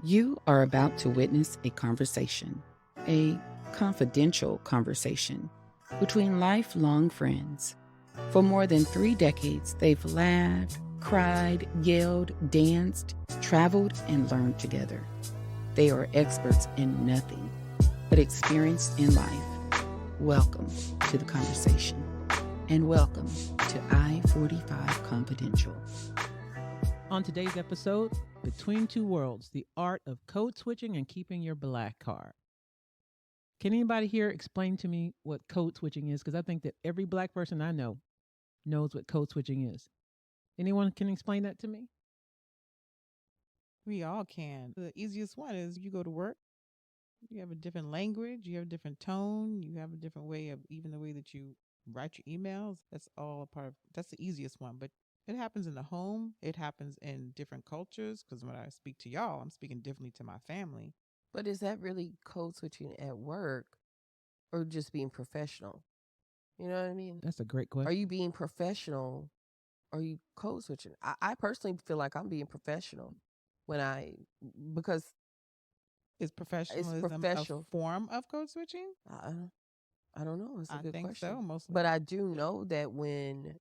You are about to witness a confidential conversation between lifelong friends. For more than 3 decades, they've laughed, cried, yelled, danced, traveled, and learned together. They are experts in nothing, but experienced in life. Welcome to the conversation, and welcome to I-45 Confidential. On today's episode, Between Two Worlds, the art of code switching and keeping your black card. Can anybody here explain to me what code switching is? Because I think that every black person I know knows what code switching is. Anyone can explain that to me? We all can. The easiest one is you go to work, you have a different language, you have a different tone, you have a different way of even the way that you write your emails. That's all a part of, that's the easiest one. But it happens in the home, it happens in different cultures. Because when I speak to y'all, I'm speaking differently to my family. But is that really code switching at work or just being professional? You know what I mean? That's a great question. Are you being professional? Or are you code switching? I personally feel like I'm being professional because Is professionalism professional. a form of code switching? I don't know. It's a good think question. so, mostly. But I do know that when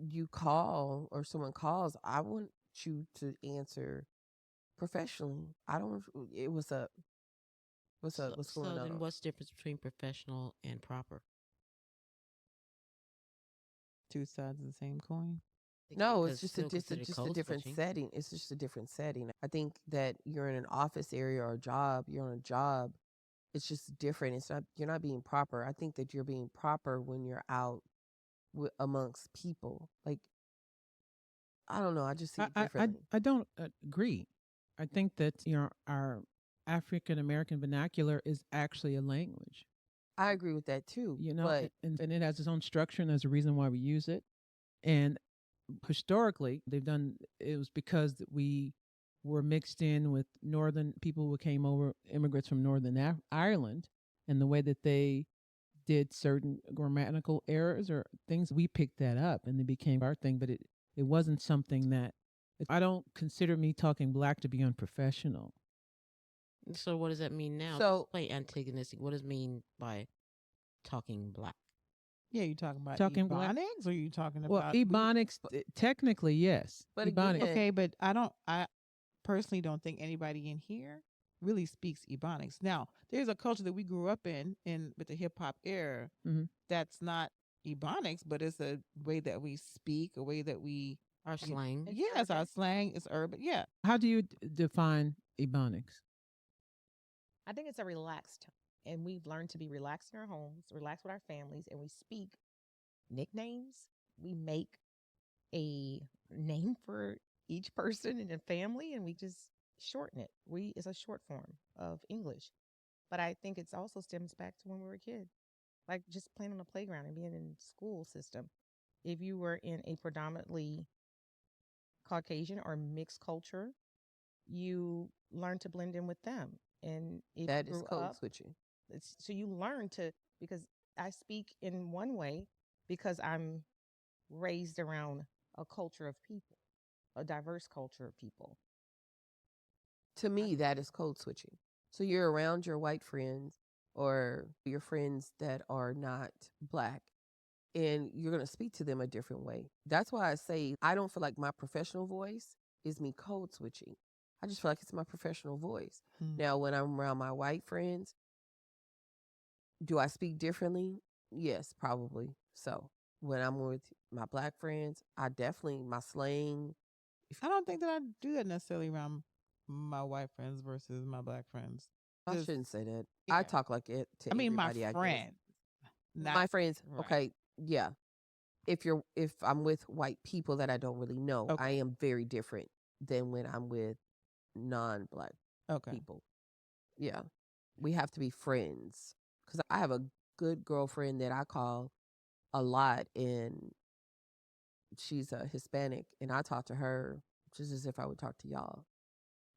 you call or someone calls, I want you to answer professionally. I don't. It was a. What's up? What's going on? So then, what's the difference between professional and proper? Two sides of the same coin. No, it's just Still just a considered different code switching. setting. It's just a different setting. I think that you're in an office area or a job. You're on a job. It's just different. It's not. You're not being proper. I think that you're being proper when you're out amongst people. Like, I don't know. I just see it differently. I don't agree. I think that our African American vernacular is actually a language. I agree with that too. But and it has its own structure, and there's a reason why we use it. And historically, it was because we were mixed in with northern people who came over, immigrants from Northern Ireland, and the way that they did certain grammatical errors or things, we picked that up and it became our thing. But it wasn't something that I don't consider me talking black to be unprofessional. So what does that mean now? So Play antagonistic. What does it mean by talking black? Yeah, you talking about Talking Ebonics, black? or you talking Well, about Ebonics, technically, yes. But Ebonics. again- Okay, but I personally don't think anybody in here really speaks Ebonics. Now, there's a culture that we grew up in with the hip hop era Mhm. that's not Ebonics, but it's a way that we speak, a way that we Our slang. yes, our slang is urban. Yeah. How do you define Ebonics? I think it's a relaxed, and we've learned to be relaxed in our homes, relaxed with our families, and we speak nicknames. We make a name for each person in the family, and we just shorten it. It's a short form of English, but I think it's also stems back to when we were a kid, like just playing on the playground and being in the school system. If you were in a predominantly Caucasian or mixed culture, you learn to blend in with them. And if that you is grew code up, switching. so you learn to, because I speak in one way because I'm raised around a culture of people, a diverse culture of people. To me, that is code switching. So you're around your white friends or your friends that are not black, and you're going to speak to them a different way. That's why I say I don't feel like my professional voice is me code switching. I just feel like it's my professional voice. Now, when I'm around my white friends, do I speak differently? Yes, probably. So when I'm with my black friends, my slang. I don't think that I do that necessarily around my white friends versus my black friends. I Just- shouldn't say that. yeah. I talk like it to I mean, my everybody, I guess. friend. Not My friends, right. okay, yeah. If I'm with white people that I don't really know, Okay. I am very different than when I'm with non-black Okay. people. Yeah, we have to be friends because I have a good girlfriend that I call a lot, and she's a Hispanic, and I talk to her just as if I would talk to y'all.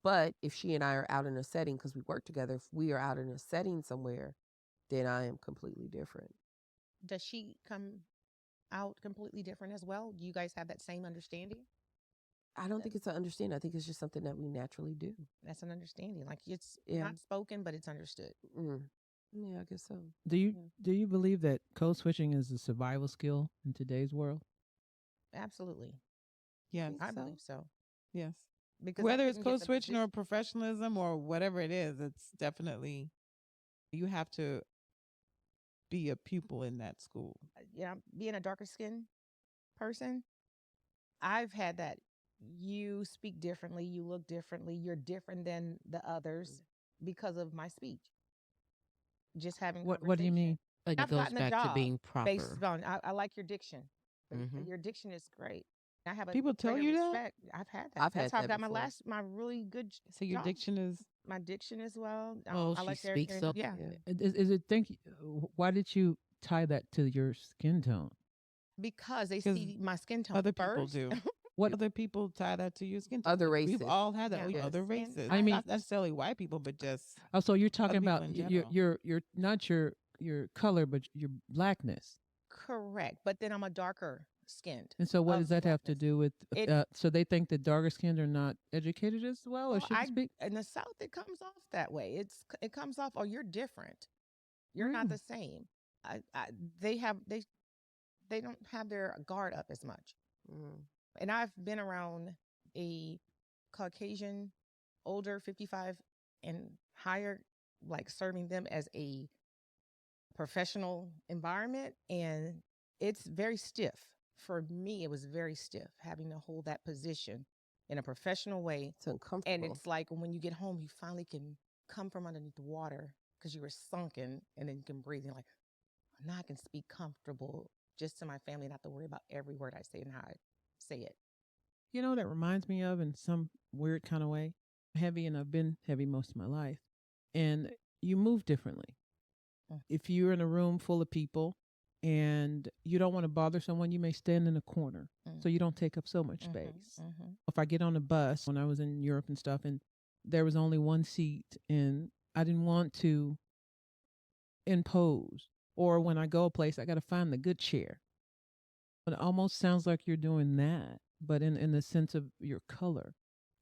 But if she and I are out in a setting, because we work together, if we are out in a setting somewhere, then I am completely different. Does she come out completely different as well? Do you guys have that same understanding? I don't think it's an understanding. I think it's just something that we naturally do. That's an understanding. Like it's Yeah. not spoken, but it's understood. Mm. Yeah, I guess so. Do you Yeah. do you believe that code switching is a survival skill in today's world? Absolutely. Yes. I So? believe so. Yes. Because I Whether it's couldn't get code the switching or position- professionalism or whatever it is, it's definitely you have to be a pupil in that school. yeah, being a darker skinned person, I've had that. You speak differently, you look differently, you're different than the others because of my speech. Just having What do you conversation. mean? Like I've it goes gotten a back to job being proper. based on I like your diction. Mhm. Your diction is great. I have a People tell greater you that? respect. I've had that. I've That's had how I've that got before. my really good So your job. diction is My diction as well. Oh, I she like their- speaks their- up. Yeah, Yeah. Is it why did you tie that to your skin tone? because they 'Cause see my skin tone. other people first. do. What Other people tie that to your skin tone. Other Like, we've races. all had that Yeah. with Yes. other And races. I mean- not necessarily white people, but just Oh, so you're talking people about in general. your not your color, but your blackness. Correct. But then I'm a darker skinned. And so, what Of does that have to blackness. do with? It- So they think that darker skinned are not educated as well, or Well, shouldn't speak. in the South, it comes off that way. It comes off. Oh, you're different. You're not the same. They don't have their guard up as much. Mm. And I've been around a Caucasian, older, 55 and higher, like serving them as a professional environment, and it's very stiff. For me, it was very stiff having to hold that position in a professional way. It's uncomfortable. And it's like when you get home, you finally can come from underneath the water because you were sunken, and then you can breathe. You're like, now I can speak comfortable just to my family, not to worry about every word I say and how I say it. You know, that reminds me of, in some weird kind of way, heavy, and I've been heavy most of my life, and you move differently. If you're in a room full of people and you don't want to bother someone, you may stand in a corner so you don't take up so much space. If I get on a bus, when I was in Europe and stuff, and there was only one seat, and I didn't want to impose, or when I go a place, I got to find the good chair. But it almost sounds like you're doing that, but in the sense of your color.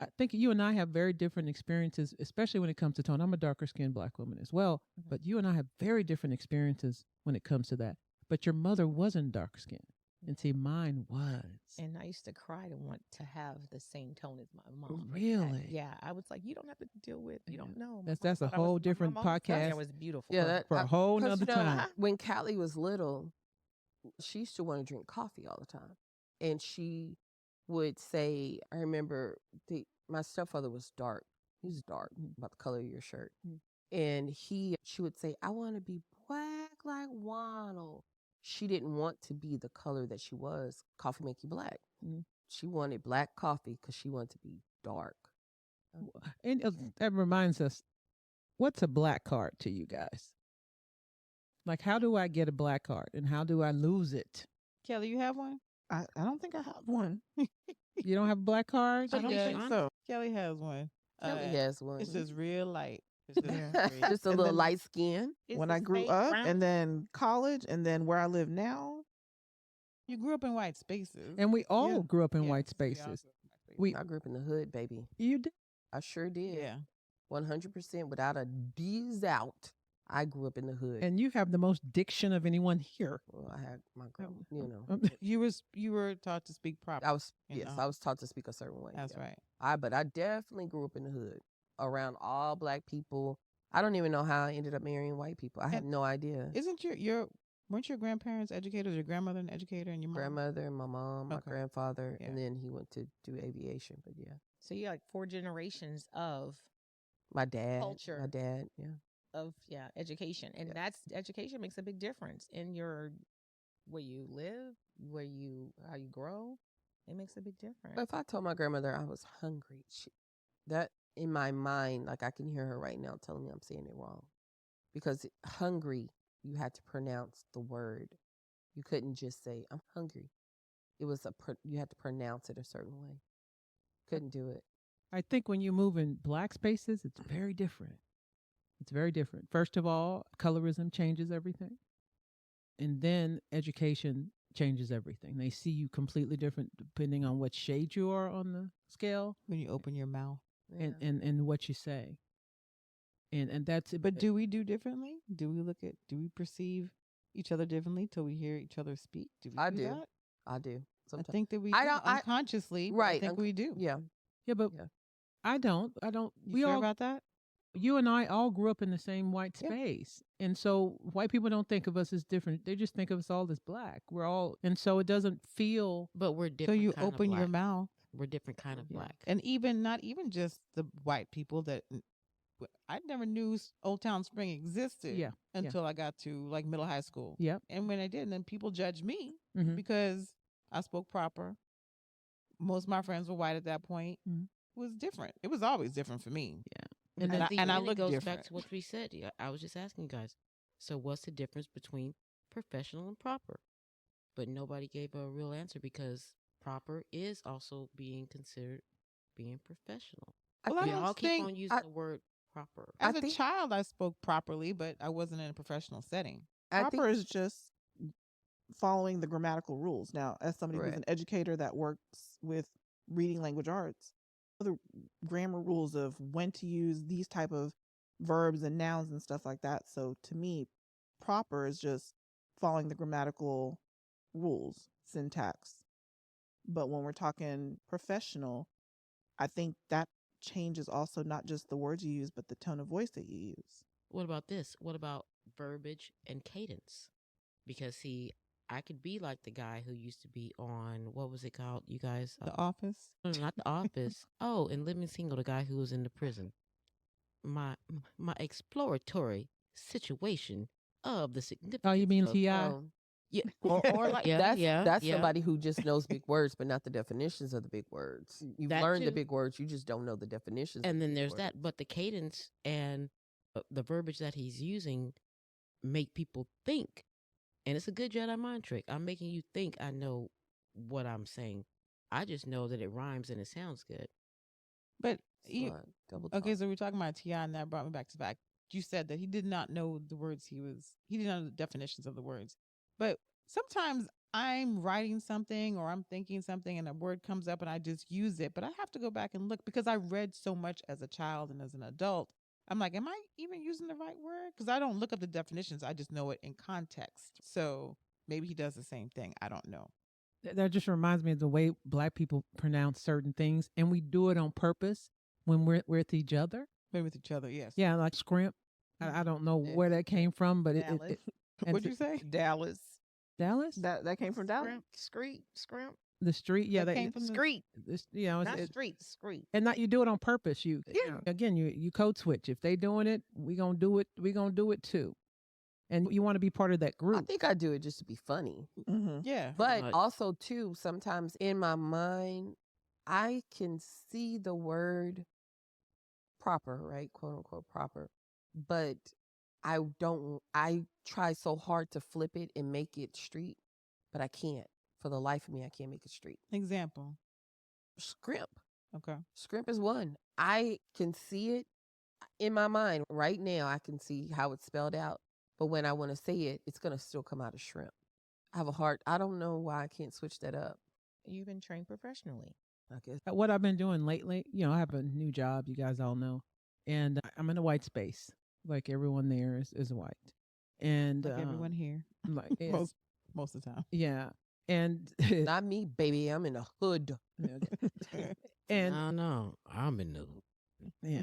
I think you and I have very different experiences, especially when it comes to tone. I'm a darker skinned Black woman as well, but you and I have very different experiences when it comes to that. But your mother wasn't dark skinned, and see, mine was. And I used to cry to want to have the same tone as my mom. Really? Yeah, I was like, you don't have to deal with. You don't know. My That's mom a thought I was- whole my different mom always told me podcast. I was beautiful. Yeah, for a whole 'cause, nother you know, time. When Callie was little, she used to want to drink coffee all the time, and she would say, "I remember my stepfather was dark. He was dark, about the color of your shirt, and she would say, I want to be black like Waddle." She didn't want to be the color that she was. Coffee make you black. She wanted black coffee because she wanted to be dark. And that reminds us, what's a black card to you guys? Like, how do I get a black card, and how do I lose it? Kelly, you have one? I don't think I have one. You don't have a black card? I don't does. think so. Kelly has one. Kelly has one. It's just real light. It's just Yeah. very- Just a And little then- light skin. Is When the I grew snake up, brown? and then college, and then where I live now. You grew up in white spaces. And we all Yeah. grew up in Yes, white we all spaces. grew up in white spaces. We I grew up in the hood, baby. You did. I sure did. Yeah. 100% without a D's out. I grew up in the hood. And you have the most diction of anyone here. Well, I had my girl, you know. You were taught to speak properly. I was in the yes, home. I was taught to speak a certain way. That's yeah. right. But I definitely grew up in the hood around all Black people. I don't even know how I ended up marrying white people. I had And no idea. Isn't weren't your grandparents educators? Your grandmother an educator, and your mom? Grandmother and my mom, my Okay. grandfather, Yeah. and then he went to do aviation. But yeah, So you like 4 generations of my dad, Culture. Yeah. education, and Yeah. that's education makes a big difference in your where you live, how you grow. It makes a big difference. But if I told my grandmother I was hungry, that in my mind, like I can hear her right now telling me I'm saying it wrong. Because hungry, you had to pronounce the word. You couldn't just say, I'm hungry. It was you had to pronounce it a certain way. Couldn't do it. I think when you move in Black spaces, it's very different. It's very different. First of all, colorism changes everything. And then education changes everything. They see you completely different depending on what shade you are on the scale When you open your mouth. and what you say. And that's it. But do we do differently? Do we perceive each other differently till we hear each other speak? Do we I do do. that? I do. I Sometimes. think that we I do don't- unconsciously. But I think we do. Yeah. Yeah, but Yeah. I don't. You we sure all about that? you and I all grew up in the same white Yeah. space. And so white people don't think of us as different. They just think of us all as black. We're all, and so it doesn't feel, But we're So different. you kind of open your black. mouth. We're different kind of Yeah. black. And even not even just the white people that I never knew Old Town Spring existed yeah. until I got to like middle high school. Yep. And when I did, then people judged me Mhm. because I spoke proper. Most of my friends were white at that point. Mhm. It was different. It was always different for me. And And then, I- See, and I it look goes different. back to what we said. Yeah, I was just asking you guys. So what's the difference between professional and proper? But nobody gave a real answer because proper is also being considered being professional. Well, I We don't all keep think on using I- the word proper. as I a think- child I spoke properly, but I wasn't in a professional setting. I Proper think is just following the grammatical rules. Now, as somebody who's Right. an educator that works with reading language arts, the grammar rules of when to use these type of verbs and nouns and stuff like that. So to me, proper is just following the grammatical rules, syntax. But when we're talking professional, I think that changes also not just the words you use, but the tone of voice that you use. What about this? What about verbiage and cadence? Because see, I could be like the guy who used to be on what was it called? You guys, The Office. no, not The Office. Oh, and Living Single, the guy who was in the prison. My exploratory situation of the significance. oh, you mean of, T.I.? Yeah, or like that's yeah. somebody who just knows big words, but not the definitions of the big words. You've That learned the too. big words, you just don't know the definitions. of And the then big there's words. that, but the cadence and the verbiage that he's using make people think, and it's a good Jedi mind trick. I'm making you think I know what I'm saying. I just know that it rhymes and it sounds good. But you, Slut, double okay, talk. so we're talking about T.I. and that brought me back to the fact. You said that he did not know the words he didn't know the definitions of the words. But sometimes I'm writing something or I'm thinking something and a word comes up and I just use it, but I have to go back and look because I read so much as a child and as an adult. I'm like, am I even using the right word? Because I don't look up the definitions. I just know it in context. So maybe he does the same thing. I don't know. That just reminds me of the way black people pronounce certain things, and we do it on purpose when we're with each other. Maybe with each other, yes. Yeah, like scrimp. I don't know Yeah. where that came from, but Dallas. and What'd you say? Dallas. Dallas, That came from Dallas. Scrimp. the street. Yeah, That they, came from the- Screet. this, you know, Not it's, street. Screet. and not you do it on purpose. You Yeah. again, you code switch. If they doing it, we gonna do it. We gonna do it too. And you want to be part of that I group. think I do it just to be funny. Mm-hmm. Yeah. But much. also too, sometimes in my mind, I can see the word proper, right? Quote unquote proper. But I try so hard to flip it and make it street, but I can't. For the life of me, I can't make it street. Example. Scrimp. Okay. Scrimp is one. I can see it in my mind right now. I can see how it's spelled out. But when I want to say it, it's going to still come out of shrimp. I don't know why I can't switch that up. You've been trained professionally. I guess. What I've been doing lately, you know, I have a new job. You guys all know, and I'm in a white space. Like everyone there is white, and Like everyone here. like it's- Most of the time. yeah, and Not me, baby. I'm in the hood. and No, I'm in the. yeah,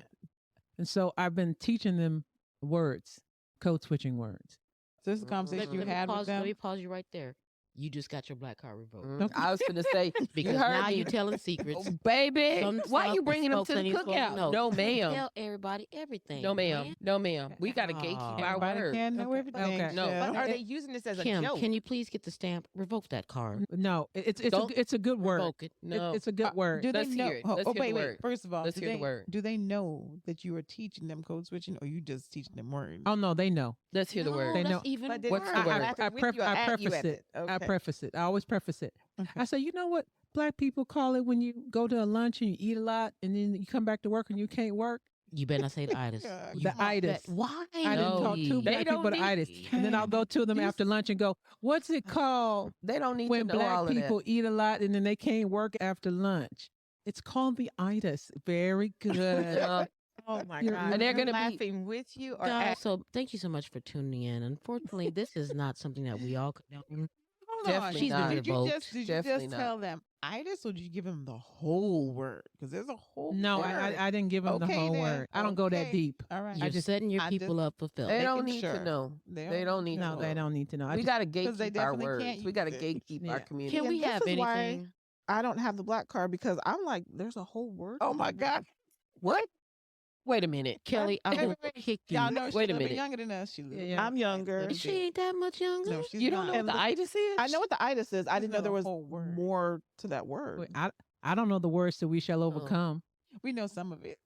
and so I've been teaching them words, code switching words. So this is a conversation you Let me had pause, with them. Let me pause you right there. You just got your black card revoked. Mm, I was going to say, Because you heard now me. you're telling secrets. Oh, baby, Some why stuff you the bringing them folks to the ain't supposed to cookout? know. No, ma'am. Tell everybody everything. No, ma'am. man. No, ma'am. We got to gatekeep Aw. our Everybody word. can't know Okay. everything. Okay. No. Chef. But are they using this as a Kim, joke? can you please get the stamp? Revoke that card. No, Don't it's a good word. Revoke it. No. It's a good word. Do they Let's know? hear it. Oh, Let's oh, hear wait, the wait. word. First of all, Let's hear the word. do they know that you are teaching them code switching, or you just teaching them words? Oh no, they know. Let's hear the No, word. They that's know. even But did- What's the worse. word? laugh I, with you or I at you preface at it. I Okay. preface it. I always preface it. Okay. I say, you know what black people call it when you go to a lunch and you eat a lot and then you come back to work and you can't work? You better not say the itis. Yeah, You The want itis. that- Why? I didn't No, talk to they black people don't to itis. need- And then I'll go to them after lunch and go, what's it called They don't need when to know black all of people that. eat a lot and then they can't work after lunch? It's called the itis. Very good. Oh my You're- God! And they're You're gonna be- laughing with you, or Guys, so thank you so much for tuning in. Unfortunately, this is not something that we all condone. Hold Definitely on. She's been not. Did you revoked. just Definitely not. tell them itis, or did you give them the whole word? Because there's a whole No, word. I didn't give them the Okay, whole then. word. I don't go that Okay. deep. All right. You're setting your I people just- up for They failure. don't making need sure. to know. They They don't don't need No, to they know. don't need to know. We got to they gatekeep our definitely words. can't We got to use it. gatekeep our Yeah. community. Can we And this have is why- anything? I don't have the black card because I'm like, there's a whole word. Oh for my that. God. What? Wait a minute. Kelly, I Wait, will wait, kick you. Y'all know she's Wait a a little bit minute. younger than us. I'm younger. She ain't that much younger. No, she's You don't know not. what the itis is? I know what the itis is. I didn't know know there the was whole word. more to that word. Wait, I don't know the words that we shall Oh. overcome. We know some of it.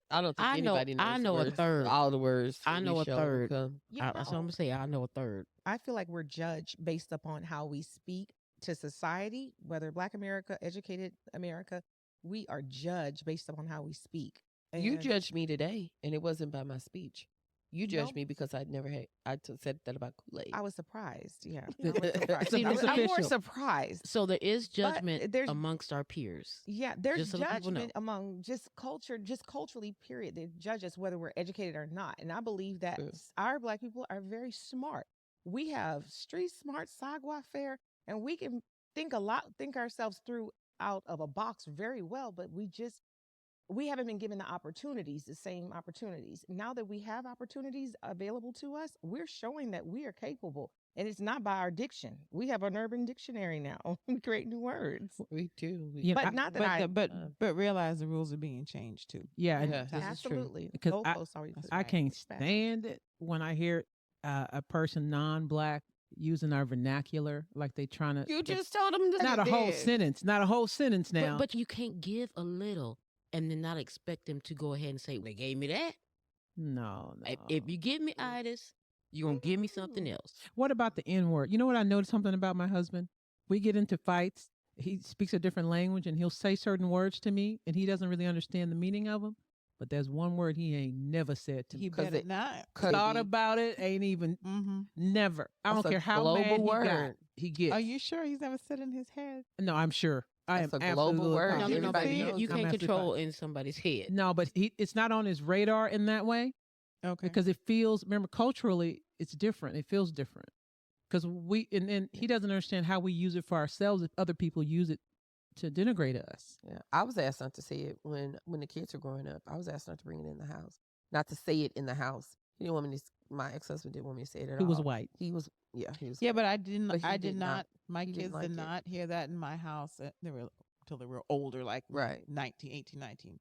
I don't think I know- anybody knows I the know a words. third. All the words. I that know we a shall third. overcome. You That's what I'm know, gonna say. I know a third. I feel like we're judged based upon how we speak to society, whether Black America, educated America, we are judged based upon how we speak. You And judged me today, and it wasn't by my speech. You judged No. me because I'd never had. Said that about Kool-Aid. I was surprised. Yeah. The- I was surprised. See, I'm it's more official. surprised. So there is judgment there's- amongst our peers. Yeah, there's Just so that people know. judgment among just culturally, period. They judge us whether we're educated or not. And I believe that True. our Black people are very smart. We have street smart, savoir faire, and we can think ourselves through out of a box very well, but we haven't been given the same opportunities. Now that we have opportunities available to us, we're showing that we are capable. And it's not by our diction. We have an urban dictionary now. We create new words. We do. Yeah, But I- not that But realize the rules are being changed too. Yeah, and Yeah, this is true. absolutely. Because Goalposts always That's put I back. can't It's back. stand it when I hear a person non-black using our vernacular like they trying to. You just told them to not a whole sentence, not a whole sentence now. But you can't give a little and then not expect them to go ahead and say, they gave me that. no. If you give me itis, you're going to give me something else. What about the N word? You know what I noticed something about my husband? We get into fights. He speaks a different language and he'll say certain words to me and he doesn't really understand the meaning of them. But there's one word he ain't never said to me. He better not. Thought about it, ain't even Mm-hmm. never. I That's don't a care how global mad word. he gets. Are you sure he's never said in his head? No, I'm sure. I That's am a global absolutely word. No, positive. no, no, but Everybody you, knows you I'm can't absolutely control positive. in somebody's head. No, but it's not on his radar in that way Okay. because it feels. Remember, culturally, it's different. It feels different because and he doesn't understand how we use it for ourselves if other people use it to denigrate us. Yeah, I was asked not to say it when the kids were growing up. I was asked not to bring it in the house, not to say it in the house. He didn't want me to. My ex-husband didn't want me to say it at Who all. was white? He was. Yeah, he was. Yeah, but I didn't. But he I did did not- not. My he didn't kids like did it. not hear that in my house. They were until they were older, like Right. 19, 18, 19.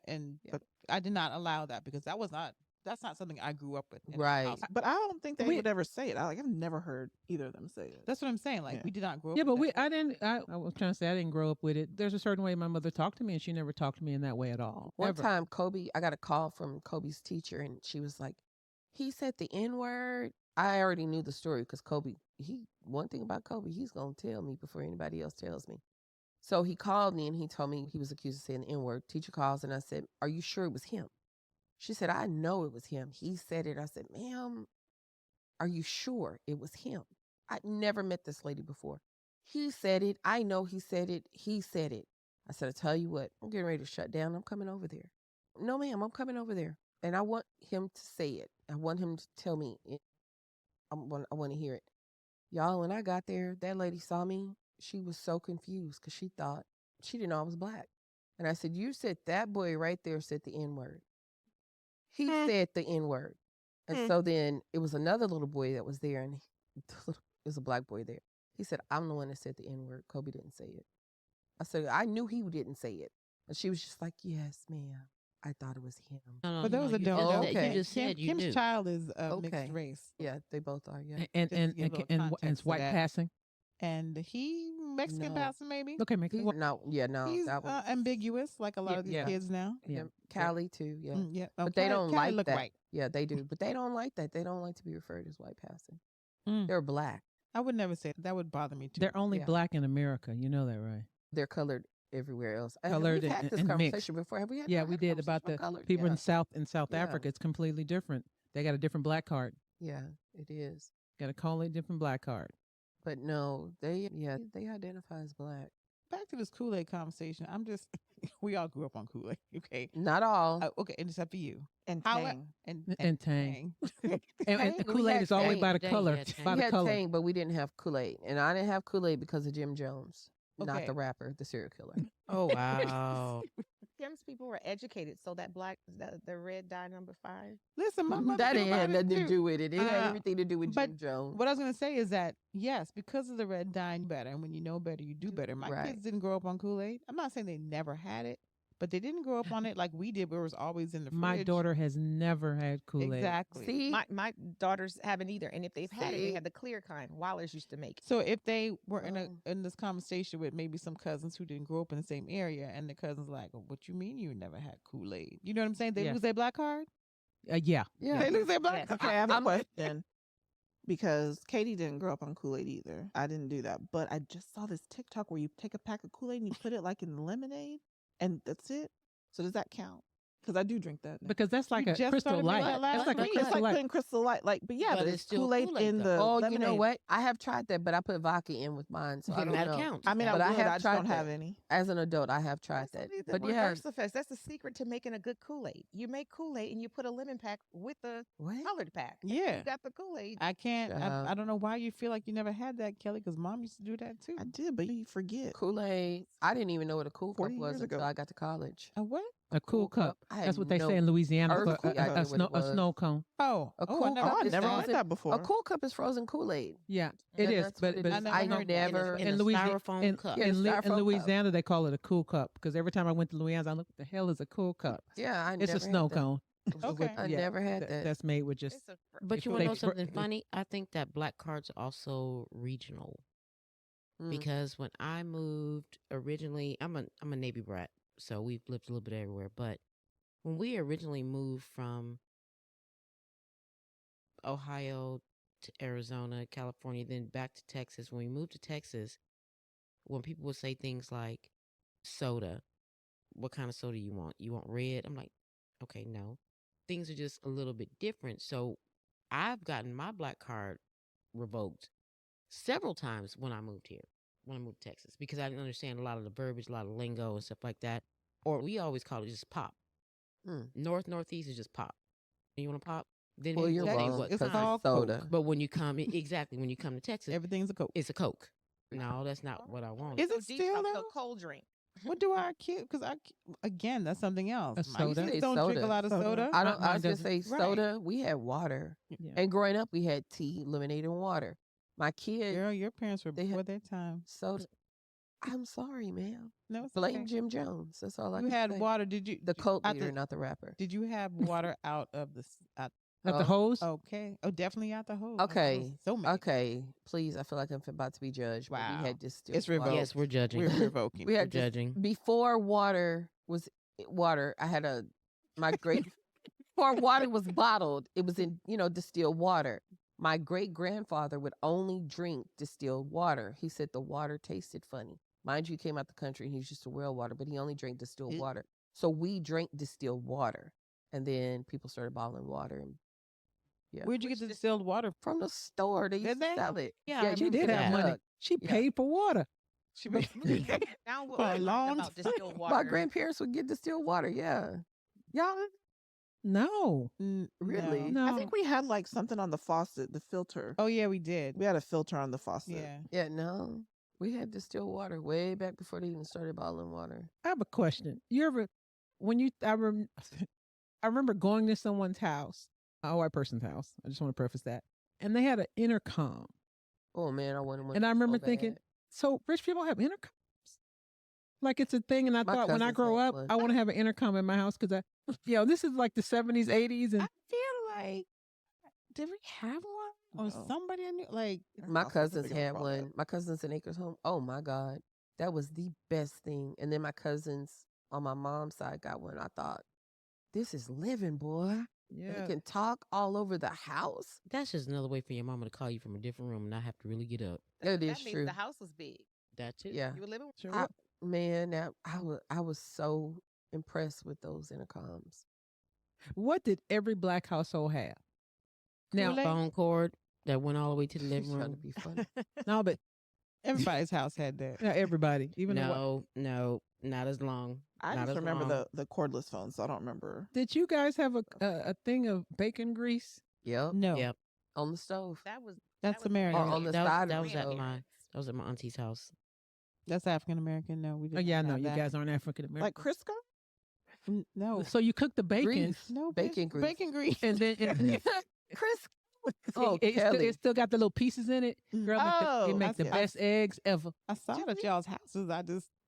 And Yeah. but I did not allow that because that's not something I grew up with. In our Right. house. But I don't think they We- would ever say it. I've never heard either of them say it. That's what I'm saying. Like Yeah. we did not grow up. Yeah, but with that. I was trying to say I didn't grow up with it. There's a certain way my mother talked to me, and she never talked to me in that way at all. One ever. time, I got a call from Kobe's teacher, and she was like, "He said the N word." I already knew the story because Kobe. One thing about Kobe, he's gonna tell me before anybody else tells me. So he called me and he told me he was accused of saying the N word. Teacher calls and I said, "Are you sure it was him?" She said, "I know it was him. He said it." I said, "Ma'am, are you sure it was him?" I'd never met this lady before. He said it. I know he said it. He said it. I said, "I tell you what, I'm getting ready to shut down. I'm coming over there." "No, ma'am, I'm coming over there. And I want him to say it. I want him to tell me. I want to hear it." Y'all, when I got there, that lady saw me. She was so confused because she didn't know I was black. And I said, "You said that boy right there said the N word. He said the N word." And so then it was another little boy that was there, and it was a black boy there. He said, "I'm the one that said the N word. Kobe didn't say it." I said, "I knew he didn't say it." And she was just like, "Yes, ma'am. I thought it was him." No, But those are you different. just Oh, said- okay. You just said you Kim's knew. child is Okay. mixed race. Yeah, they both are. Yeah. And Just to give a little and context it's to white that. passing. And he Mexican No. passing maybe. Okay, make He's, it. no, He's that was ambiguous like a lot Yeah, of these yeah. kids now. Yeah. Cali too. Yeah. Yeah, But they don't like look that. white. Yeah, they do. But they don't like that. They don't like to be referred as white passing. Mm. They're black. I would never say that. That would bother me too. They're only Yeah. black in America. You know that, right? They're colored everywhere else. Colored We've had this and mixed. conversation before. Have we had? Yeah, I we had a did conversation about the colored. people Yeah. in South Yeah. Africa. It's completely different. They got a different black card. Yeah, it is. Got a completely different black card. But no, they identify as black. Back to this Kool-Aid conversation. I'm just, we all grew up on Kool-Aid, okay? Not all. Okay, and except for you. And However- Tang. And Tang. And Tang, the we Kool-Aid had is always Tang. by the Tang, color. yeah, Tang. By We the had color. Tang, but we didn't have Kool-Aid. And I didn't have Kool-Aid because of Jim Jones, not Okay. the rapper, the serial killer. Oh wow. Kim's people were educated, so that the red dye number 5. Listen, my mother That knew ain't about had it nothing to too. do with it. It had Uh, everything to do with but Jim Jones. What I was going to say is that, yes, because of the red dye, you better. And when you know better, you do better. My Right. kids didn't grow up on Kool-Aid. I'm not saying they never had it, but they didn't grow up on it like we did, where it was always in the fridge. My daughter has never had Kool-Aid. Exactly. See, My daughters haven't either, and if they've had it, they See? had the clear kind. Wilders used to make it. So if they were in Oh. in this conversation with maybe some cousins who didn't grow up in the same area, and the cousins like, oh, "What you mean you never had Kool-Aid?" You know what I'm saying? They Yeah. lose their black card. Yeah. yeah. They lose their black Yes. card. Okay, I have a I'm- question. Because Katie didn't grow up on Kool-Aid either. I didn't do that. But I just saw this TikTok where you take a pack of Kool-Aid and you put it like in lemonade and that's it. So does that count? Because I do drink that now. Because that's like You a just Crystal started making Light. that last It's like a week. it's Crystal like Light. putting Crystal Light. Like, but yeah, But but it's it's still Kool-Aid Kool-Aid, in though. the Oh, lemonade. you know what? I have tried that, but I put vodka in with mine, so I Then don't that know. counts. I mean, But I I would. have I just tried don't that. have any. As an adult, I have tried that. But yeah, Versafest, that's the secret to making a good Kool-Aid. You make Kool-Aid and you put a lemon pack with the what? colored pack. Yeah. You got the Kool-Aid. I can't. Child. I don't know why you feel like you never had that, Kelly, because Mom used to do that too. I did, but you forget. Kool-Aid. I didn't even know what a cool cup 40 was years until ago. I got to college. A what? A cool cup. I had That's what they no say in Louisiana. for earthly idea what it a was. snow cone. Oh, A I cool never cup I is never frozen. heard that before. A cool cup is frozen Kool-Aid. Yeah, it is. That's But what it but is. I never I heard that. never. in in a Louisiana- styrofoam in- cup. Yeah, in, styrofoam cup. Louisiana, they call it a cool cup because every time I went to Louisiana, I looked, what the hell is a cool cup? Yeah, I It's never a snow had that. cone. Okay. I Yeah, never had that. That's made with just. It's a But If you want they to know fr- something funny? I think that black cards are also regional Mm. because when I moved originally, I'm a Navy brat, so we've lived a little bit everywhere. But when we originally moved from Ohio to Arizona, California, then back to Texas, when we moved to Texas, when people would say things like soda, what kind of soda you want? You want red? I'm like, okay, no. Things are just a little bit different. So I've gotten my black card revoked several times when I moved here, when I moved to Texas, because I didn't understand a lot of the verbiage, a lot of lingo and stuff like that. Or we always call it just pop. Mm. Northeast is just pop. You want to pop? Then Well, you you're will say wrong what It's because kind. all it's soda. Coke. But when you come, exactly, when you come to Texas, Everything's a Coke. it's a Coke. No, that's not what I want. Is so it deep still cup, though? a cold drink. What do our kids? Because again, that's something else. A My soda? kids don't drink a Soda. lot of Soda. soda. I don't. I Mine was gonna doesn't. say Right. soda. We had water, Yeah. and growing up, we had tea, lemonade, and water. My kid Girl, your parents were They before had- their time. soda. I'm sorry, ma'am. No, it's Blame okay. Jim Jones. That's all I You can had say. water. Did you? The cult out leader, the- not the rapper. Did you have water out of the? Out, At the Oh. hose? okay. Oh, definitely out the hose. I Okay. know So many. Okay, please. I feel like I'm about to be judged. but Wow. We had distilled It's water. revoked. Yes, we're judging. We're revoking. We We're had dis- judging. before water was water. I had my great before water was bottled. It was in distilled water. My great grandfather would only drink distilled water. He said the water tasted funny. Mind you, he came out the country and he was used to well water, but he only drank distilled water. So we drank distilled water, and then people started bottling water and Where'd you get the distilled water? from the store. They used Did to they? sell it. Yeah, I you remember did get have a money. jug. She Yeah. paid for water. She was- Now we're For a learning long about distilled water. My grandparents would get distilled water. Yeah, y'all No. really? No. I think we had like something on the faucet, the filter. Oh yeah, we did. We had a filter on the faucet. Yeah. Yeah, no. We had distilled water way back before they even started bottling water. I have a question. You ever, when you, I remember going to someone's house, a white person's house. I just want to preface that. And they had an intercom. Oh man, I wanted one. And I so remember bad. thinking, so rich people have intercoms? Like it's a thing. And I My thought when I cousins grow had up, one. I want to have an intercom in my house because this is like the 70s, 80s. And I feel like did we have one? Or No. somebody I knew like My That's cousins big of a had problem. one. My cousins in Acres Home. Oh my God. That was the best thing. And then my cousins on my mom's side got one. I thought, this is living, boy. yeah. They can talk all over the house. That's just another way for your mama to call you from a different room and not have to really get up. That is that means true. the house was big. That too. Yeah. You were living. Sure. I- Man, I was so impressed with those intercoms. What did every black household have? Now, Kool-Aid? Phone cord that went all the way to the living She's trying to room. be funny. no, but Everybody's house had that. everybody, even the white. No, not as long. I not just as remember long. the cordless phones, so I don't remember. Did you guys have a thing of bacon grease? Yep. No, Yep. On the stove. that's Or American. on the that, side that of was the at stove. that was at my auntie's house. That's African American. No, we Oh didn't. yeah, I have know you that. guys aren't African American. Like Crisco? No, So you cook the bacon, Grease. no Bacon bitch. grease. Bacon grease. and then Chris. See, Oh, Kelly. it still got the little pieces in it. Girl, Oh, it make I the see. best eggs ever. I saw it at y'all's houses.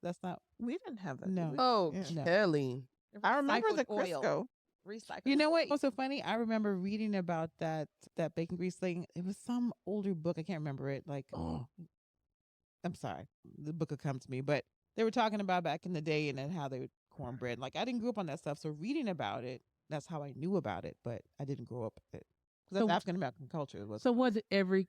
That's not. We didn't have that. No. did we? Oh, Yeah. Kelly. I remember the Recycled oil. Crisco. Recycled. You know what? What's so funny? I remember reading about that bacon grease thing. It was some older book. I can't remember it. Like, I'm sorry, the book will come to me, but they were talking about back in the day and then how they would cornbread. Like, I didn't grow up on that stuff, so reading about it, that's how I knew about it. But I didn't grow up with it because So- that's African American culture. It was So what did every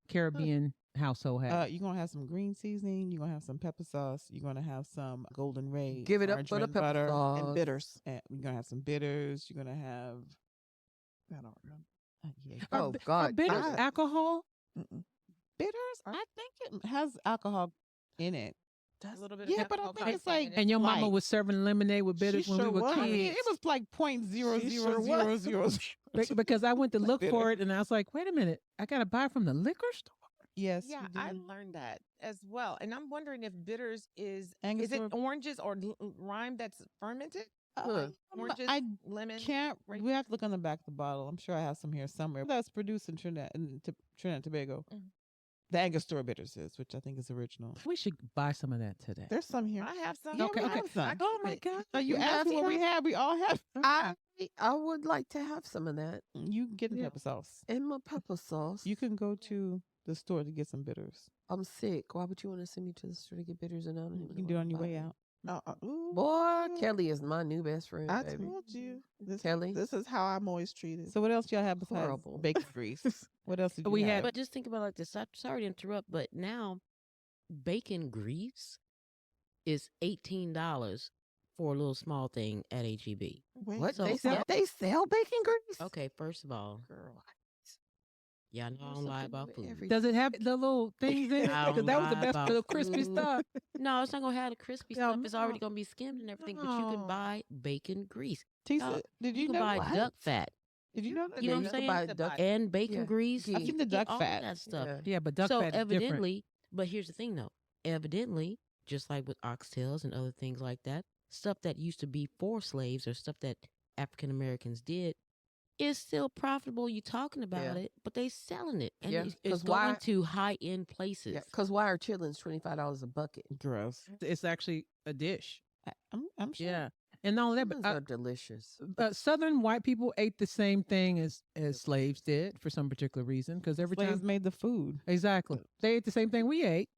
Caribbean household have? you're gonna have some green seasoning. You're gonna have some pepper sauce. You're gonna have some golden ray. Give it up for the margarine pepper butter, sauce. And bitters. And you're gonna have some bitters. You're gonna have. I don't remember. Yeah. Oh, Are God. bitters God. alcohol? Mm-mm. Bitters. I think it has alcohol in it. A little bit. Yeah, of but I alcohol think it's content like- in it. And your mama Light. was serving lemonade with bitters She when sure we were was. I kids. mean, it was like She sure was. 0.0000. Because I went to look bitter. for it and I was like, wait a minute, I got to buy from the liquor store. Yes. Yeah, we I did. learned that as well, and I'm wondering if bitters is it Angostura- oranges or lime that's fermented? Oranges, I lemon. can't. right? We have to look on the back of the bottle. I'm sure I have some here somewhere. That's produced in Trinidad and Tobago. Mhm. The Angostura bitters is, which I think is original. We should buy some of that today. There's some here. I have some. Yeah, Okay, we okay. have some. Oh my God. So you You asked have me what we some? have. We all have. I would like to have some of that You can get the Yeah. pepper sauce. in my pepper sauce. You can go to the store to get some bitters. I'm sick. Why would you want to send me to the store to get bitters and I don't You even can know do it what on your to way buy? out. Ooh, Boy, Kelly is my new best friend. I baby. told you. This, Kelly. This is how I'm always treated. So what else y'all have besides Horrible. bacon grease? What else did you We have? had- But just think about it like this. Sorry to interrupt, but now bacon grease is $18 for a little small thing at HEB. Wait, What? So- They sell bacon grease? Okay, first of all, Girl. y'all know I don't lie about food. Does it have the little things in it? I don't Because that was the lie best about little crispy food. stuff. No, it's not gonna have the crispy No, stuff. It's already no. gonna be skimmed and everything. But you No. can buy bacon grease. Tisa, did You you can know buy what? duck fat Did you know that? You know they what I'm used to saying? buy duck- and bacon Yeah. grease. I've You seen can the get duck all fat. that stuff. Yeah. Yeah, but duck So fat is different. evidently, but here's the thing though. Evidently, just like with oxtails and other things like that, stuff that used to be for slaves or stuff that African Americans did is still profitable. You talking about Yeah. it, but they selling it, and Yeah, it's 'cause going why- to high end places. Yeah, because why are chitlins $25 a bucket? Gross. It's actually a dish. I'm sure. Yeah. And not only that, Chitlins but are delicious. Southern white people ate the same thing as slaves did for some particular reason. Because every Slaves time, made the food. exactly, they ate the same thing we ate.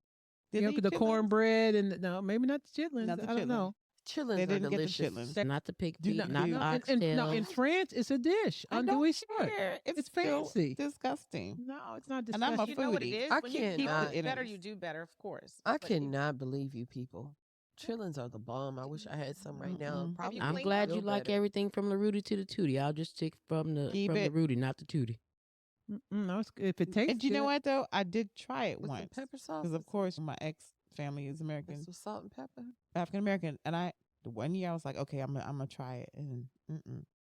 Did You know, they eat the chitlins? cornbread and no, maybe not the chitlins. Not the I don't know. Chitlins They are didn't get the delicious. chitlins. Not the pig Do feet, not- not do- the No, oxtails. No, in France, it's a dish. I On don't Louis Sport. care. It's still fancy. disgusting. No, it's not And I'm a disgusting. You know what it foodie. is? I When you keep cannot- it better, Innings. you do better, of course. I But if- cannot believe you people. Chitlins are the bomb. I wish I had some right now. Mm-mm. Probably you I'm clean glad them? you like everything from the Rudy to the Tootie. I'll just stick from the Keep from the it. Rudy, not the Tootie. No, it's, if it tastes And you know good- what though? I did try it with the once pepper sauce. because of course my ex family is American, Mixed with salt and pepper. African American, and the 1 year I was like, okay, I'm gonna try it, and You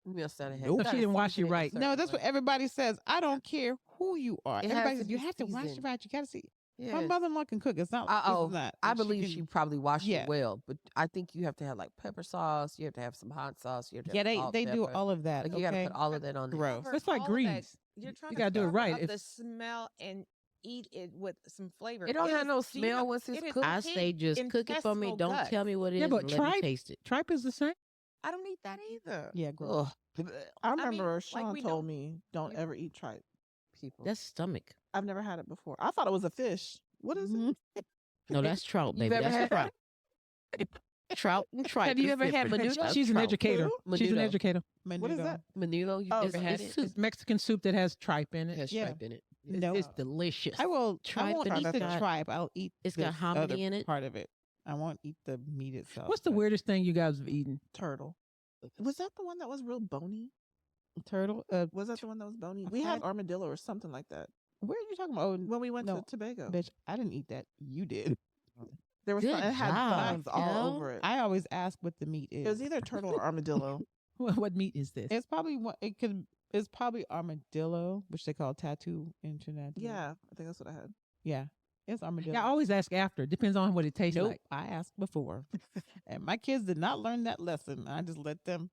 must not have had. Nope. you So she gotta didn't wash season you it a right. certain no, that's what way. everybody says. I don't care who you are. It has Everybody to says be you have to wash seasoned. it right. You gotta see. My Yes. mother-in-law can cook. It's not. Oh, it's not. I and believe she can- probably washed Yeah. it well, but I think you have to have like pepper sauce. You have to have some hot sauce. You have to Yeah, have they salt, they do pepper. all of that. Like you okay? got to put all of that on there. Gross. cover It's like all of that. greens. You're trying You to gotta do it cover right. up If- the smell and eat it with some flavor. It don't have is- no do you know- smell once it's it is cooked. I pig say just cook it for me. intestinal Don't guts. tell me what it is. Yeah, but and let tripe- me taste it. tripe is the same. I don't eat that either. Yeah, gross. Ugh. I mean, remember like, Sean we told don't- me, don't we- ever eat tripe. People. That's stomach. I've never had it before. I thought it was a fish. What is Mhm. it? No, that's trout, You've baby. ever That's had- trout. Trout and tripe. Have you is ever had different. menudo? That's She's an trout. educator. She's an Menudo. educator. What is that? Menudo, you've Oh, never had It's it? soup, Mexican soup that has tripe in It it. has Yeah. tripe in it. No, It's delicious. I will. I Tripe won't and eat it's the got- tripe. I'll eat. it's got this hominy other in it. Part of it. I won't eat the meat itself. What's the but weirdest thing you guys have eaten? Turtle. Was that the one that was real bony? turtle? Was that the one that was bony? I've We had had- armadillo or something like that Where are you talking about? Oh, when we went no, to Tobago. bitch, I didn't eat that. You did. There was Good some, it had job, bones all Kel. over it. I always ask what the meat is. It was either turtle or armadillo. What meat is this? It's probably what it could. It's probably armadillo, which they call tattoo internet. Yeah, I think that's what I had. yeah, it's armadillo. Yeah, I always ask after. Depends on what it tastes Nope, like. I asked before, and my kids did not learn that lesson. I just let them.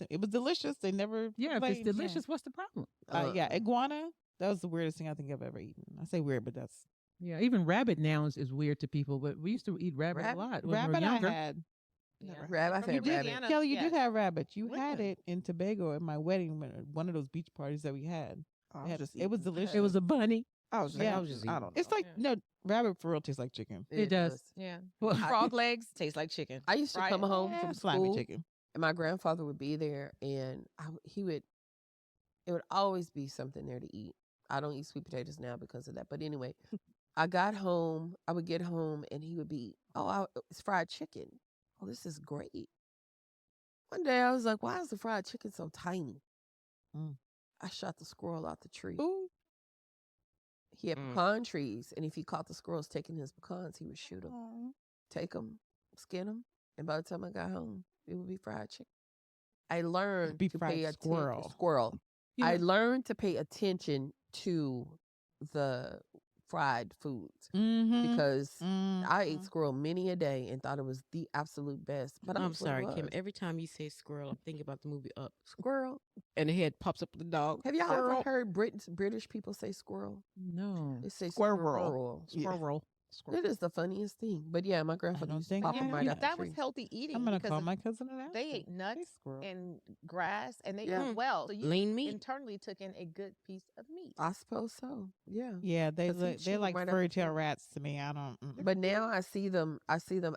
It was delicious. They never. Yeah, if it's complained. delicious, what's the problem? Yeah, iguana. That was the weirdest thing I think I've ever eaten. I say weird, but that's Yeah, even rabbit now is weird to people, but we used to eat rabbit a lot when we were rabbit. I younger. had. Never had Rabbit. I've From had rabbit. Louisiana, Kelly, you yes. did have rabbit. You When? had it in Tobago at my wedding, one of those beach parties that we had. I It was had- just it was eating. delicious. It was a bunny. I was just, Yeah. I was just I eating. don't know. It's like Yeah. no rabbit for real tastes like chicken. It does. Yeah. Well, Frog legs taste like chicken. I used to Right. come home Yeah, from slimy school, chicken. and my grandfather would be there, and he would. It would always be something there to eat. I don't eat sweet potatoes now because of that. But anyway, I would get home, and he would be, it's fried chicken. Oh, this is great. One day I was like, why is the fried chicken so tiny? Mm. I shot the squirrel out the tree. Ooh, He had Mm. pecan trees, and if he caught the squirrels taking his pecans, he would shoot them, Aw. take them, skin them, and by the time I got home, it would be fried chicken. I learned Be to fried pay squirrel. Squirrel. you I know, learned to pay attention to the fried foods mm-hmm. because I ate Mhm. squirrel many a day and thought it was the absolute best. But I'm that's what it sorry, Kim. was. Every time you say squirrel, I'm thinking about the movie Up, Squirrel. and the head pops up with the dog. Have y'all Squirrel. ever heard British people say squirrel? no. They say Squirrel. squirrel. Yeah. Squirrel. It is the funniest thing. But yeah, my grandfather don't used to think pop I them have right that. out the That was tree. healthy eating. I'm gonna because call of- my cousin and ask. They her. ate nuts Say squirrel. and grass, and they Yeah. ate well. So you Lean meat. internally took in a good piece of meat. I suppose so. Yeah. Yeah, 'Cause he they're chewed like right out the fairy tale tree. rats to me. I don't. But now I see them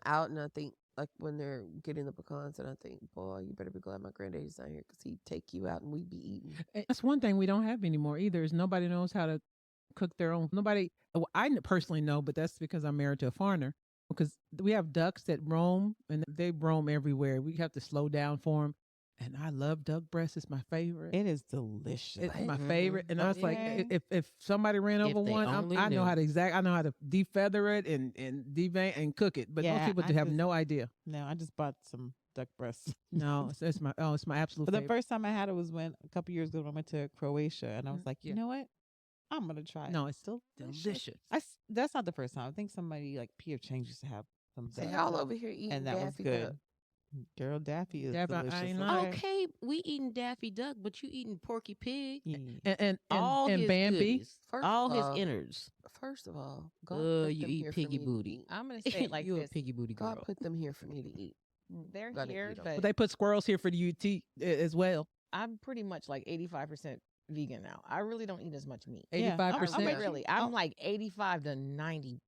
out, and I think like when they're getting the pecans, and I think, boy, you better be glad my granddaddy's not here because he'd take you out and we'd be eating. And that's one thing we don't have anymore either. Is nobody knows how to cook their own. Nobody. Well, personally know, but that's because I'm married to a foreigner. Because we have ducks that roam, and they roam everywhere. We have to slow down for them. And I love duck breast. It's my favorite. It is delicious. It's my Mhm. favorite. And I was like, Yeah. if somebody ran If over they one, only I know knew. how to defeather it and devein and cook it. But Yeah, most people I have just- no idea. No, I just bought some duck breasts. No, it's my absolute But the favorite. first time I had it was when a couple years ago when I went to Croatia, and I was like, you Yeah. know what? I'm gonna try it. No, it's still delicious. That's not the first time. I think somebody like P.F. Chang's used to have some. So duck y'all breast, over here eating and that was Daffy good. Duck. Girl, Daffy is Daffy, I delicious. ain't okay? lying. Okay, we eating Daffy Duck, but you eating Porky Pig. Yeah. And All his Bambi. goodies, First all of his all, innards. First of all, God put You them eat here for piggy me to booty. eat. I'm gonna say it like you this: a piggy booty girl. God put them here for me to eat. they're Gotta here, eat 'em. but But they put squirrels here for you to eat as well. I'm pretty much like 85% vegan now. I really don't eat as much meat. Yeah, I'm- 85%. But Yeah. really, I'm like 85 to 90.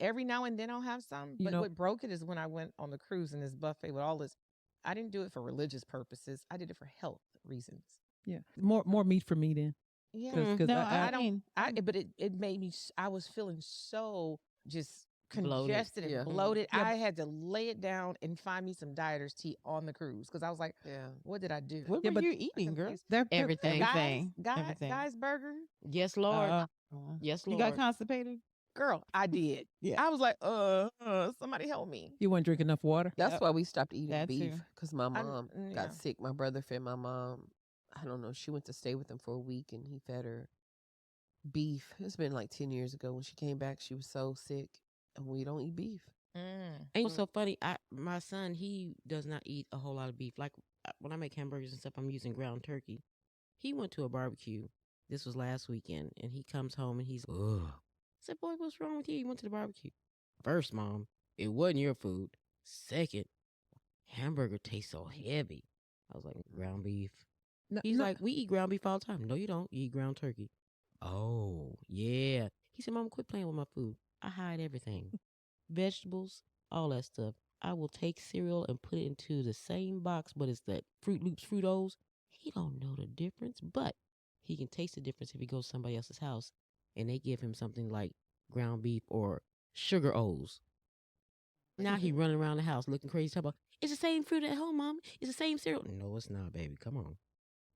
Every now and then I'll have some. You But know- what broke it is when I went on the cruise and this buffet with all this. I didn't do it for religious purposes. I did it for health reasons. Yeah, more meat for me then. Yeah. 'Cause No, I- I don't. mean, But it made me. I was feeling so just Bloated. congested and Yeah. bloated. Yeah. I had to lay it down and find me some dieter's tea on the cruise because I was like, Yeah. "What did I do?" what Yeah, were but- you eating, girl? confused. Everything. Everything. Everything. Guys burger. Yes, Lord. Yes, You Lord. got constipated? Girl, I did. Yeah. I was like, somebody help me. You wouldn't drink enough water. That's Yep. why we stopped eating That beef too. because my mom yeah. got sick. My brother fed my mom. I don't know. She went to stay with him for a week, and he fed her beef. It's been like 10 years ago. When she came back, she was so sick, and we don't eat beef. Mm. And what's so funny? My son, he does not eat a whole lot of beef. Like when I make hamburgers and stuff, I'm using ground turkey. He went to a barbecue. This was last weekend, and he comes home and he's, ugh. I said, boy, what's wrong with you? You went to the barbecue. First, Mom, it wasn't your food. Second, hamburger tastes so heavy. I was like, ground beef. No, He's no, like, we eat ground beef all the time. No, you don't. You eat ground turkey. Oh, yeah. He said, Mom, quit playing with my food. I hide everything. Vegetables, all that stuff. I will take cereal and put it into the same box, but it's that Fruit Loops, Fruitos. He don't know the difference, but he can taste the difference if he goes to somebody else's house and they give him something like ground beef or sugar O's. Now he running around the house looking crazy. Talking about, it's the same fruit at home, Mom. It's the same cereal. No, it's not, baby. Come on.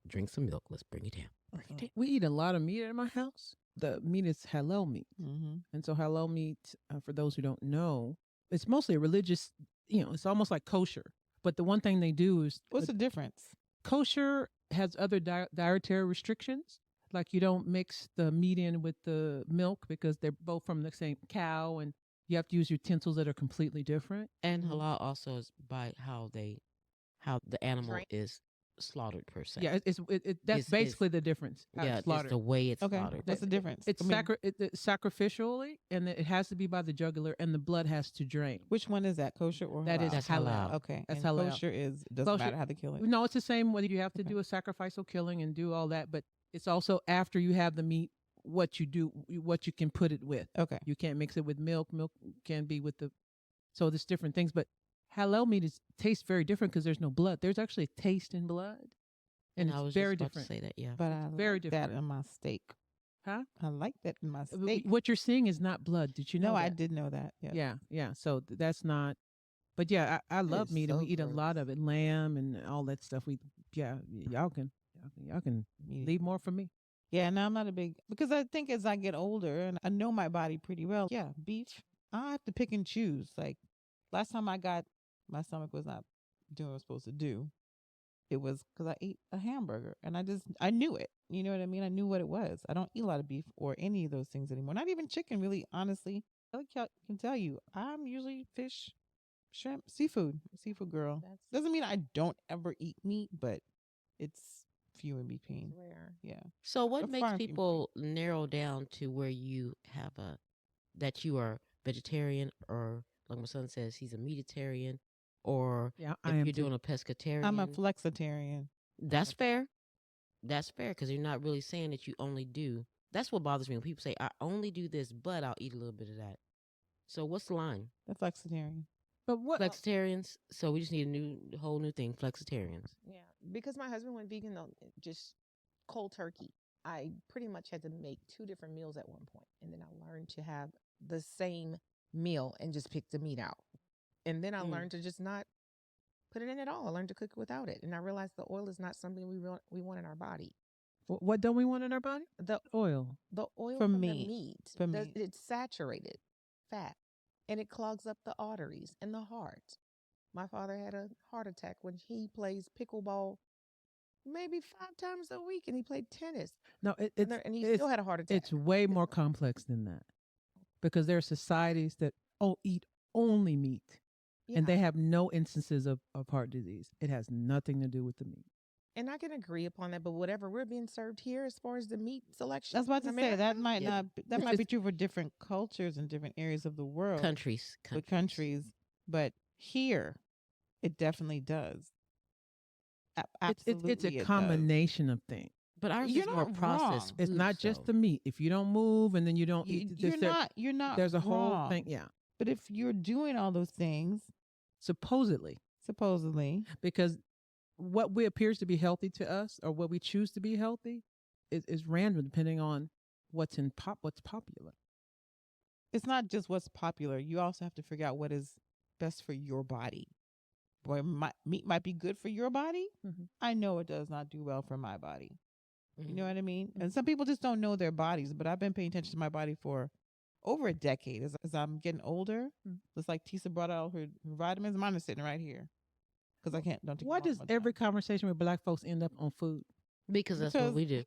Drink some milk. Let's bring it down. Bring it down. We eat a lot of meat at my house. The meat is halal meat. Mm-hmm. And so halal meat, for those who don't know, it's mostly a religious, it's almost like kosher. But the one thing they do is What's the difference? kosher has other dietary restrictions. Like you don't mix the meat in with the milk because they're both from the same cow, and you have to use utensils that are completely different. And halal also is by how the animal Drink. is slaughtered per se. Yeah, that's basically the difference. How it's Yeah, it's slaughtered. the way it's Okay, slaughtered. what's the difference? It's I mean, it's sacrificially, and it has to be by the jugular, and the blood has to drain. which one is that? Kosher or That is halal? That's halal. halal. Okay, That's and halal. kosher doesn't Kosher- matter how they kill it. No, it's the same whether you have to Okay. do a sacrificial killing and do all that, but it's also after you have the meat, what you can put it with. Okay, You can't mix it with milk. Milk can be with so there's different things, but halal meat tastes very different because there's no blood. There's actually a taste in blood, and I was it's very just about different. to say that, yeah. but I very like different. that in my steak. Huh? I like that in my steak. What you're seeing is not blood. Did you know? No, I that? did know that. Yeah. Yeah. So that's not. But yeah, I love is meat, and so we eat a gross. lot of it, lamb and all that stuff. Y'all can Meat. leave more for me. Yeah, no, I'm not a big because I think as I get older and I know my body pretty well. Yeah, beef. I have to pick and choose. Like last time my stomach was not doing what it was supposed to do. It was because I ate a hamburger and I knew it. You know what I mean? I knew what it was. I don't eat a lot of beef or any of those things anymore. Not even chicken, really. Honestly, I can tell you, I'm usually fish, shrimp, seafood girl. That's Doesn't mean I don't ever eat meat, but it's few in between. rare. Yeah. So what A makes farm can- people narrow down to where you have that you are vegetarian, or like my son says, he's a meatitarian, or Yeah, if I am you're too. doing a pescatarian? I'm a flexitarian. That's fair. That's fair because you're not really saying that you only do. That's what bothers me when people say, I only do this, but I'll eat a little bit of that. So what's the line? A flexitarian. But what? Flexitarians. So we just need a whole new thing. Flexitarians. Yeah, because my husband went vegan, though, just cold turkey. I pretty much had to make 2 different meals at one point, and then I learned to have the same meal and just pick the meat out. And then I learned to just not put it in at all. I learned to cook without it, and I realized the oil is not something we want in our body. What don't we want in our body? The Oil. oil For from meat. the meat, For does- meat. it's saturated fat, and it clogs up the arteries and the heart. My father had a heart attack when he plays pickleball maybe 5 times a week, and he played tennis, No, and he still had a heart attack. it's way more complex than that, because there are societies that eat only meat, Yeah, and they have no instances of heart disease. It has nothing to do with the meat. and I can agree upon that. But whatever we're being served here, as far as the meat selection, I was about in to say that America, might Yeah. not that might be true for different cultures and different areas of the world, Countries. with countries, but here it definitely does. Absolutely, It's it a does. combination of things. But ours You're is more not processed. wrong. It's foods, not just though. the meat. If you don't move and then you don't You, eat, you're not. there's a whole wrong. thing. Yeah, But if you're doing all those things, supposedly, supposedly, because what we appears to be healthy to us, or what we choose to be healthy, is random depending on what's popular. it's not just what's popular. You also have to figure out what is best for your body. Boy, meat might be good for your body. Mhm. I know it does not do well for my body. You know Mhm. what I mean? And some people just don't know their bodies, but I've been paying attention to my body for over a decade. As I'm getting older, Mm. just like Tisa brought out her vitamins, mine are sitting right here because I don't take Why them all does the time. every conversation with Black folks end up on food? Because that's what Because we do.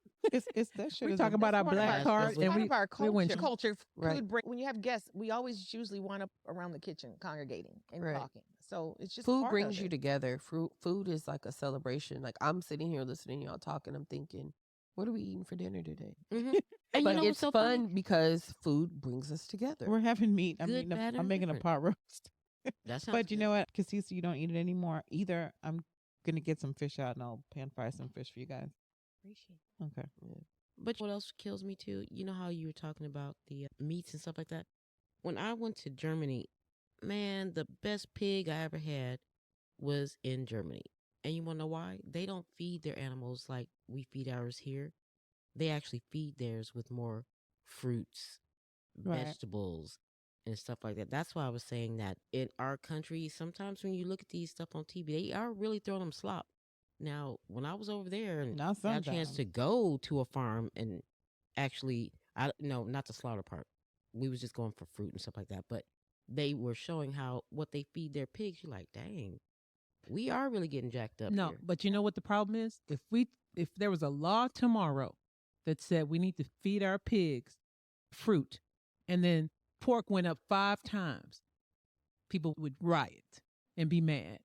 it's that shit We is talk about our part of black our- card, that's and part we of our we went culture. Right. Food when you have guests, we always usually wind up around the kitchen, congregating and Right. talking. So it's just Food part brings of you it. together. Food is like a celebration. Like I'm sitting here listening to y'all talking. I'm thinking, what are we eating for dinner today? Mhm. And But you know what's it's so fun funny? because food brings us together. We're having meat. Good, bad, I'm or making a indifferent. pot roast. That sounds But you good. know what? Casisa, you don't eat it anymore either. I'm gonna get some fish out and I'll pan fry some fish for you guys. Appreciate Okay. But what else kills me too? You know how you were talking about the meats and stuff like that? When I went to Germany, man, the best pig I ever had was in Germany. And you want to know why? They don't feed their animals like we feed ours here. They actually feed theirs with more fruits, Right. vegetables, and stuff like that. That's why I was saying that in our country, sometimes when you look at these stuff on TV, they are really throwing them slop. Now, when I was over there and Not got a chance sometimes. to go to a farm and actually, no, not the slaughter part. We was just going for fruit and stuff like that. But they were showing what they feed their pigs. You're like, dang, we are really getting jacked up No, here. but you know what the problem is? If there was a law tomorrow that said we need to feed our pigs fruit, and then pork went up 5 times, people would riot and be mad.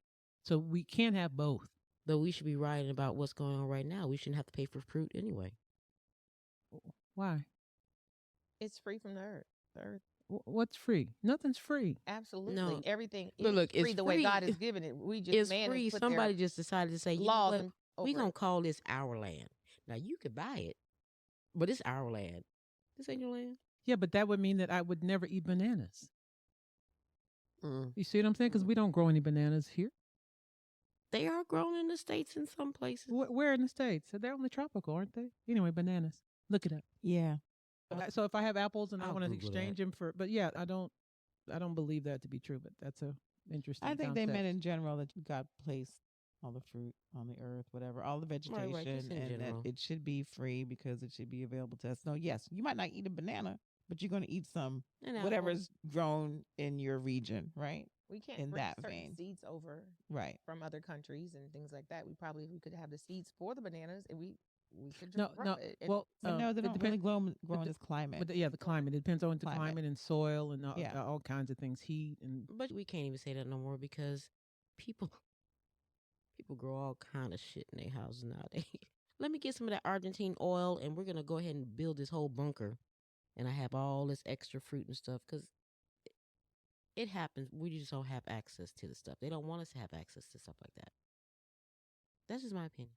So we can't have both. Though we should be writing about what's going on right now. We shouldn't have to pay for fruit anyway. Why? It's free from the earth. The earth, What's free? Nothing's free. absolutely. Everything But is look, it's free the way free. God has given it. We just It's man has free. put Somebody their just decided to say, you know laws what? and We over gonna it. call this our land. Now you could buy it, but it's our land. This ain't your land. Yeah, but that would mean that I would never eat bananas. Mm. You see what I'm saying? Because we don't grow any bananas here. They are grown in the States in some places. Where in the States? They're only tropical, aren't they? Anyway, bananas. Look it up. Yeah. So if I have apples and I I'll want to Google exchange them for, but yeah, I don't believe that to be true. But that's a interesting. I think they concept. meant in general that God placed all the fruit on the earth, whatever, all the vegetation, Right, just in and general. that it should be free because it should be available to us. No, yes, you might not eat a banana, but you're going to eat some And whatever's grown in your region, right? We can't in bring that certain vein. seeds over Right. from other countries and things like that. We could have the seeds for the bananas, and we could No, just grow no. it. And Well, But no, they it don't depend- really grow in the- this climate. But the climate. It depends on the Climate. climate and soil and all, Yeah. all kinds of things, heat and. But we can't even say that no more because people grow all kind of shit in their houses nowadays. Let me get some of that Argentine oil, and we're gonna go ahead and build this whole bunker, and I have all this extra fruit and stuff because it happens. We just don't have access to the stuff. They don't want us to have access to stuff like that. That's just my opinion.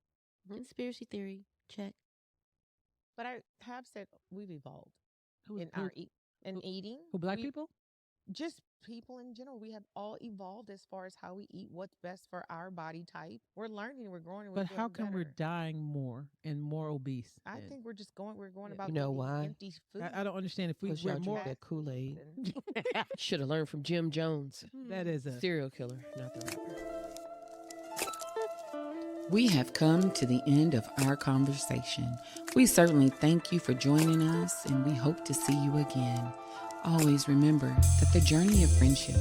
Conspiracy theory, check. but I have said we've evolved Who- in who- our eating. who, black We- people? Just people in general. We have all evolved as far as how we eat, what's best for our body type. We're learning, we're growing, and we're But how getting come we're better. dying more and more obese? I then? think we're going Yeah. about You know eating why? empty food. I don't understand if we Push we're out more. that Kool-Aid. and- Should have learned from Jim Jones, That is a. serial killer, not the rapper. We have come to the end of our conversation. We certainly thank you for joining us, and we hope to see you again. Always remember that the journey of friendship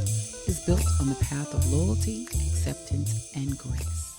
is built on the path of loyalty, acceptance, and grace.